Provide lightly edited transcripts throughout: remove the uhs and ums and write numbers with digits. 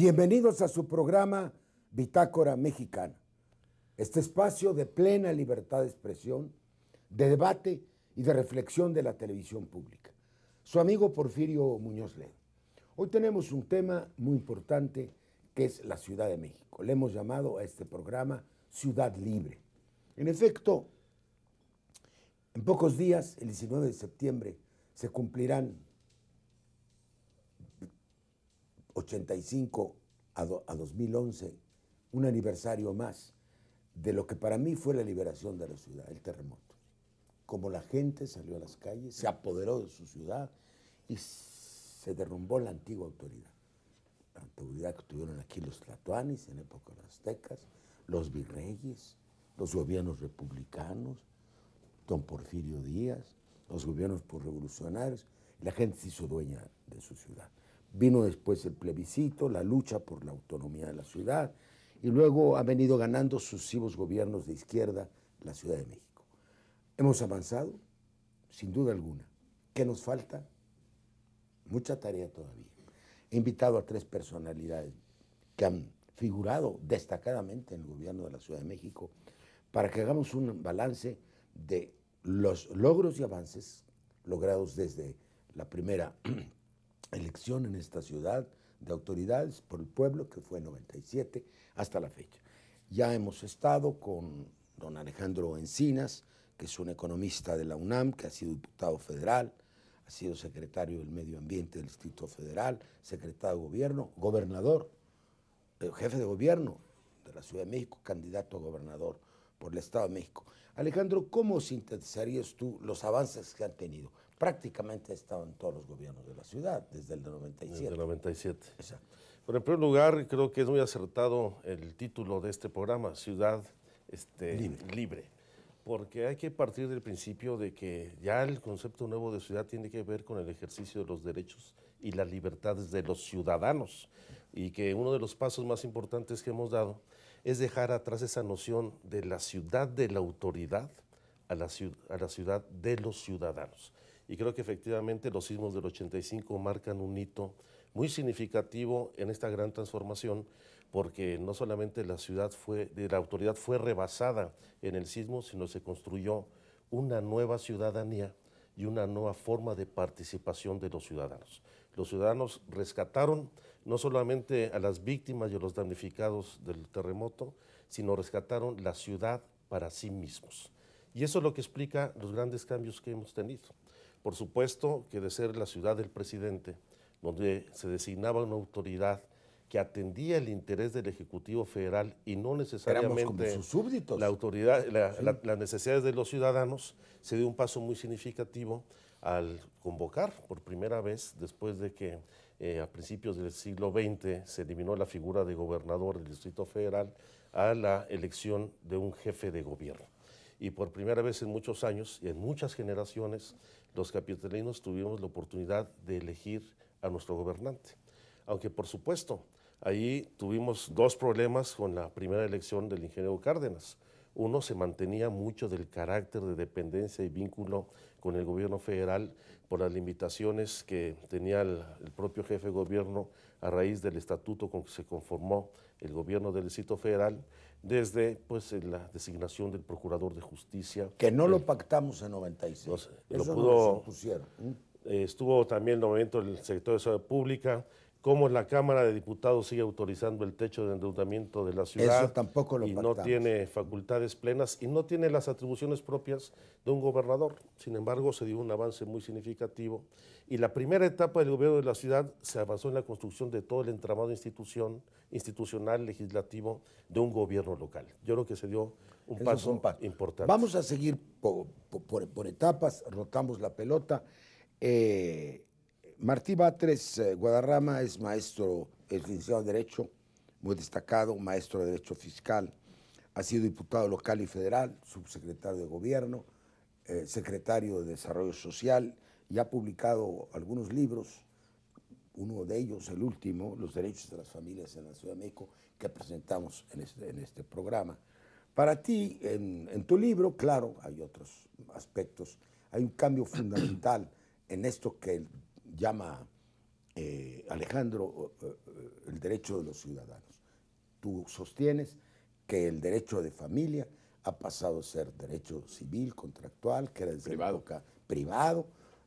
Bienvenidos a su programa Bitácora Mexicana, este espacio de plena libertad de expresión, de debate y de reflexión de la televisión pública. Su amigo Porfirio Muñoz Ledo. Hoy tenemos un tema muy importante que es la Ciudad de México. Le hemos llamado a este programa Ciudad Libre. En efecto, en pocos días, el 19 de septiembre, se cumplirán 85 a 2011, un aniversario más de lo que para mí fue la liberación de la ciudad, el terremoto. Como la gente salió a las calles, se apoderó de su ciudad y se derrumbó la antigua autoridad. La autoridad que tuvieron aquí los tlatoanis en época de los aztecas, los virreyes, los gobiernos republicanos, don Porfirio Díaz, los gobiernos revolucionarios, y la gente se hizo dueña de su ciudad. Vino después el plebiscito, la lucha por la autonomía de la ciudad, y luego ha venido ganando sucesivos gobiernos de izquierda la Ciudad de México. Hemos avanzado, sin duda alguna. ¿Qué nos falta? Mucha tarea todavía. He invitado a 3 personalidades que han figurado destacadamente en el gobierno de la Ciudad de México para que hagamos un balance de los logros y avances logrados desde la primera elección en esta ciudad de autoridades por el pueblo, que fue en 97, hasta la fecha. Ya hemos estado con don Alejandro Encinas, que es un economista de la UNAM, que ha sido diputado federal, ha sido secretario del Medio Ambiente del Distrito Federal, secretario de Gobierno, gobernador, jefe de gobierno de la Ciudad de México, candidato a gobernador por el Estado de México. Alejandro, ¿cómo sintetizarías tú los avances que han tenido? Prácticamente ha estado en todos los gobiernos de la ciudad, desde el 97. Desde el 97. Exacto. Pero en primer lugar, creo que es muy acertado el título de este programa, Ciudad Libre, porque hay que partir del principio de que ya el concepto nuevo de ciudad tiene que ver con el ejercicio de los derechos y las libertades de los ciudadanos, y que uno de los pasos más importantes que hemos dado es dejar atrás esa noción de la ciudad de la autoridad a la ciudad de los ciudadanos. Y creo que efectivamente los sismos del 85 marcan un hito muy significativo en esta gran transformación, porque no solamente la autoridad fue rebasada en el sismo, sino se construyó una nueva ciudadanía y una nueva forma de participación de los ciudadanos. Los ciudadanos rescataron no solamente a las víctimas y a los damnificados del terremoto, sino rescataron la ciudad para sí mismos. Y eso es lo que explica los grandes cambios que hemos tenido. Por supuesto que de ser la ciudad del presidente, donde se designaba una autoridad que atendía el interés del Ejecutivo Federal y no necesariamente como sus súbditos. La autoridad, las necesidades de los ciudadanos, se dio un paso muy significativo al convocar por primera vez, después de que a principios del siglo XX se eliminó la figura de gobernador del Distrito Federal, a la elección de un jefe de gobierno. Y por primera vez en muchos años y en muchas generaciones, los capitalinos tuvimos la oportunidad de elegir a nuestro gobernante. Aunque por supuesto, ahí tuvimos 2 problemas con la primera elección del ingeniero Cárdenas. Uno, se mantenía mucho del carácter de dependencia y vínculo con el gobierno federal por las limitaciones que tenía el propio jefe de gobierno a raíz del estatuto con que se conformó el gobierno del Distrito Federal, desde la designación del Procurador de Justicia. Que no lo pactamos en 96. Eso no lo pusieron. Estuvo también el nombramiento del secretario de Salud Pública, cómo la Cámara de Diputados sigue autorizando el techo de endeudamiento de la ciudad. Eso tampoco lo pactamos. No tiene facultades plenas y no tiene las atribuciones propias de un gobernador. Sin embargo, se dio un avance muy significativo. Y la primera etapa del gobierno de la ciudad se avanzó en la construcción de todo el entramado institucional, legislativo de un gobierno local. Yo creo que se dio un paso importante. Vamos a seguir por etapas, rotamos la pelota. Martí Batres Guadarrama es maestro, es licenciado en Derecho, muy destacado, maestro de Derecho Fiscal, ha sido diputado local y federal, subsecretario de Gobierno, secretario de Desarrollo Social, y ha publicado algunos libros, uno de ellos, el último, Los Derechos de las Familias en la Ciudad de México, que presentamos en este programa. Para ti, en tu libro, claro, hay otros aspectos, hay un cambio fundamental en esto que llama Alejandro, el derecho de los ciudadanos. Tú sostienes que el derecho de familia ha pasado a ser derecho civil, contractual, que era desde la época privado,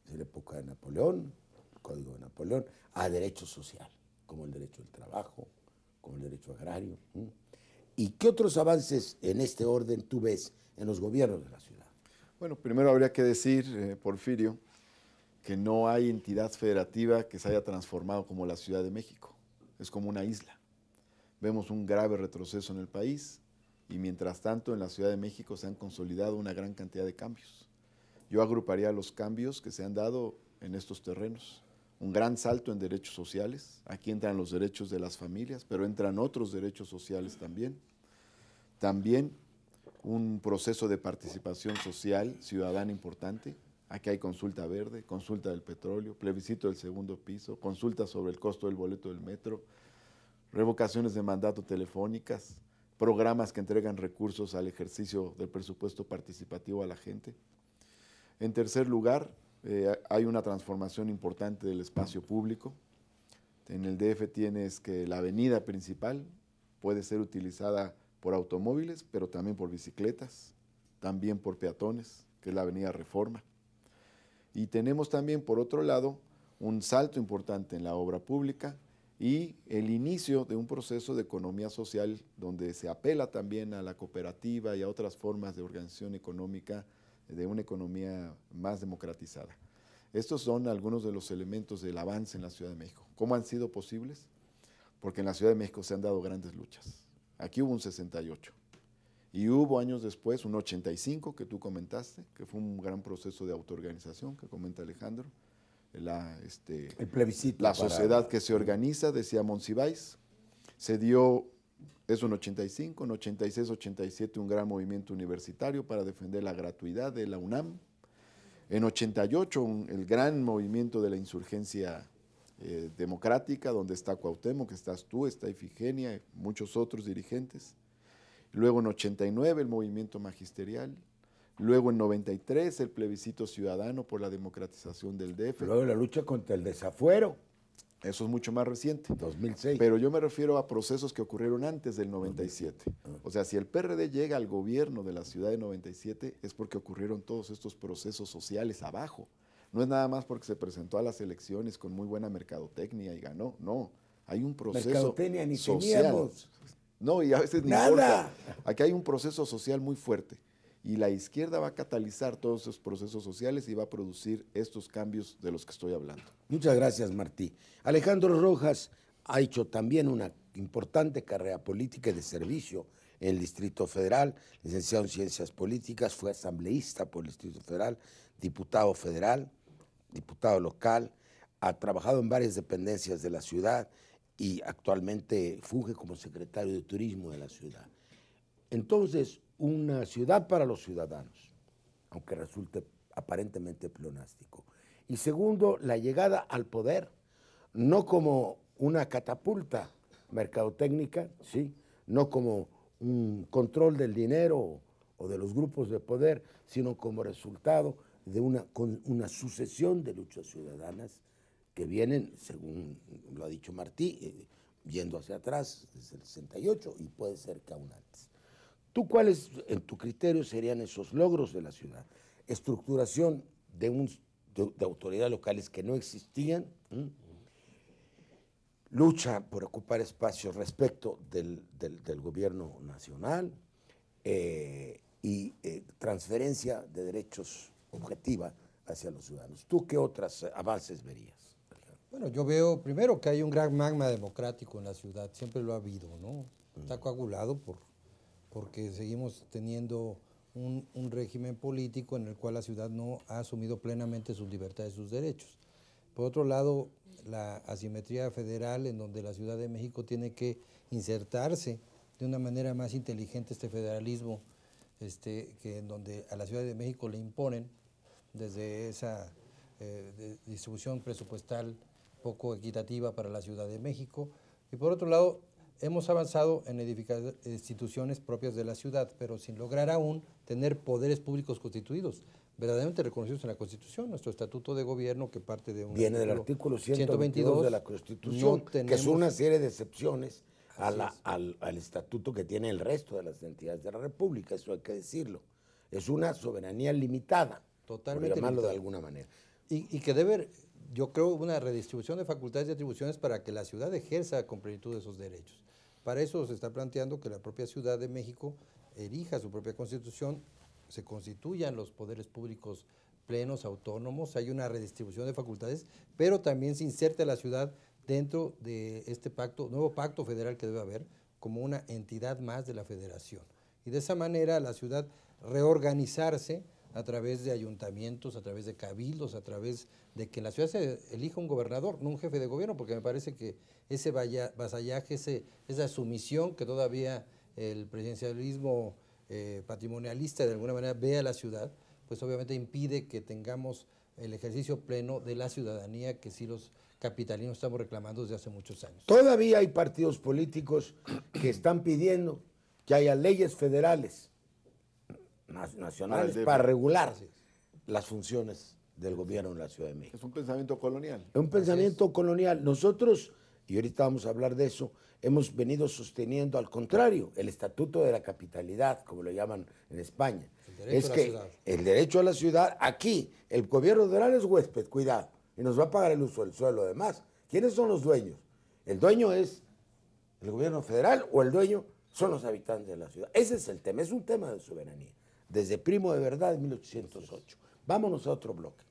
desde la época de Napoleón, el Código de Napoleón, a derecho social, como el derecho del trabajo, como el derecho agrario. ¿Y qué otros avances en este orden tú ves en los gobiernos de la ciudad? Bueno, primero habría que decir, Porfirio, que no hay entidad federativa que se haya transformado como la Ciudad de México. Es como una isla. Vemos un grave retroceso en el país y mientras tanto en la Ciudad de México se han consolidado una gran cantidad de cambios. Yo agruparía los cambios que se han dado en estos terrenos. Un gran salto en derechos sociales. Aquí entran los derechos de las familias, pero entran otros derechos sociales también. También un proceso de participación social ciudadana importante. Aquí hay consulta verde, consulta del petróleo, plebiscito del segundo piso, consulta sobre el costo del boleto del metro, revocaciones de mandato telefónicas, programas que entregan recursos al ejercicio del presupuesto participativo a la gente. En tercer lugar, hay una transformación importante del espacio público. En el DF tienes que la avenida principal puede ser utilizada por automóviles, pero también por bicicletas, también por peatones, que es la avenida Reforma. Y tenemos también, por otro lado, un salto importante en la obra pública y el inicio de un proceso de economía social donde se apela también a la cooperativa y a otras formas de organización económica de una economía más democratizada. Estos son algunos de los elementos del avance en la Ciudad de México. ¿Cómo han sido posibles? Porque en la Ciudad de México se han dado grandes luchas. Aquí hubo un 68 y hubo años después un 85 que tú comentaste, que fue un gran proceso de autoorganización que comenta Alejandro. El plebiscito. La sociedad que se organiza, decía Monsiváis, se dio, eso en 85, en 86, 87 un gran movimiento universitario para defender la gratuidad de la UNAM. En 88 el gran movimiento de la insurgencia democrática, donde está Cuauhtémoc, estás tú, está Ifigenia, muchos otros dirigentes. Luego en 89 el movimiento magisterial. Luego en 93 el plebiscito ciudadano por la democratización del DF. Luego la lucha contra el desafuero. Eso es mucho más reciente. 2006. Pero yo me refiero a procesos que ocurrieron antes del 97. O sea, si el PRD llega al gobierno de la ciudad de 97 es porque ocurrieron todos estos procesos sociales abajo. No es nada más porque se presentó a las elecciones con muy buena mercadotecnia y ganó. No, hay un proceso mercadotecnia ni social. Teníamos. No, y a veces ni nada. Importa. Aquí hay un proceso social muy fuerte. Y la izquierda va a catalizar todos esos procesos sociales y va a producir estos cambios de los que estoy hablando. Muchas gracias, Martí. Alejandro Rojas ha hecho también una importante carrera política y de servicio en el Distrito Federal, licenciado en Ciencias Políticas, fue asambleísta por el Distrito Federal, diputado federal, diputado local, ha trabajado en varias dependencias de la ciudad y actualmente funge como secretario de Turismo de la ciudad. Entonces, una ciudad para los ciudadanos, aunque resulte aparentemente pleonástico. Y segundo, la llegada al poder, no como una catapulta mercadotécnica, ¿sí? No como un control del dinero o de los grupos de poder, sino como resultado de una sucesión de luchas ciudadanas que vienen, según lo ha dicho Martí, yendo hacia atrás desde el 68 y puede ser que aún antes. ¿Tú cuáles, en tu criterio, serían esos logros de la ciudad? Estructuración de autoridades locales que no existían, lucha por ocupar espacios respecto del gobierno nacional y transferencia de derechos objetiva hacia los ciudadanos. ¿Tú qué otros avances verías? Bueno, yo veo primero que hay un gran magma democrático en la ciudad, siempre lo ha habido, ¿no? Está coagulado porque seguimos teniendo un régimen político en el cual la ciudad no ha asumido plenamente sus libertades y sus derechos. Por otro lado, la asimetría federal en donde la Ciudad de México tiene que insertarse de una manera más inteligente este federalismo, que en donde a la Ciudad de México le imponen desde esa distribución presupuestal poco equitativa para la Ciudad de México. Y por otro lado, hemos avanzado en edificar instituciones propias de la ciudad, pero sin lograr aún tener poderes públicos constituidos. verdaderamente reconocidos en la Constitución. Nuestro estatuto de gobierno, que parte de un Viene del artículo 122 de la Constitución, que es una serie de excepciones al estatuto que tiene el resto de las entidades de la República, eso hay que decirlo. Es una soberanía limitada, totalmente por llamarlo limitada, de alguna manera. Y que debe, yo creo, una redistribución de facultades y atribuciones para que la ciudad ejerza con plenitud esos derechos. Para eso se está planteando que la propia Ciudad de México erija su propia constitución, se constituyan los poderes públicos plenos, autónomos, hay una redistribución de facultades, pero también se inserte a la ciudad dentro de este pacto, nuevo pacto federal que debe haber, como una entidad más de la federación. Y de esa manera la ciudad reorganizarse a través de ayuntamientos, a través de cabildos, a través de que en la ciudad se elija un gobernador, no un jefe de gobierno, porque me parece que ese vasallaje, esa sumisión que todavía el presidencialismo patrimonialista de alguna manera ve a la ciudad, pues obviamente impide que tengamos el ejercicio pleno de la ciudadanía que sí los capitalinos estamos reclamando desde hace muchos años. Todavía hay partidos políticos que están pidiendo que haya leyes federales nacionales para regular las funciones del gobierno en la Ciudad de México. Es un pensamiento colonial. Es un pensamiento colonial. Nosotros, y ahorita vamos a hablar de eso, hemos venido sosteniendo al contrario, el estatuto de la capitalidad, como lo llaman en España. Es que el derecho a la ciudad, aquí, el gobierno federal es huésped, cuidado, y nos va a pagar el uso del suelo además. ¿Quiénes son los dueños? ¿El dueño es el gobierno federal o el dueño son los habitantes de la ciudad? Ese es el tema, es un tema de soberanía. Desde Primo de Verdad en 1808. Vámonos a otro bloque.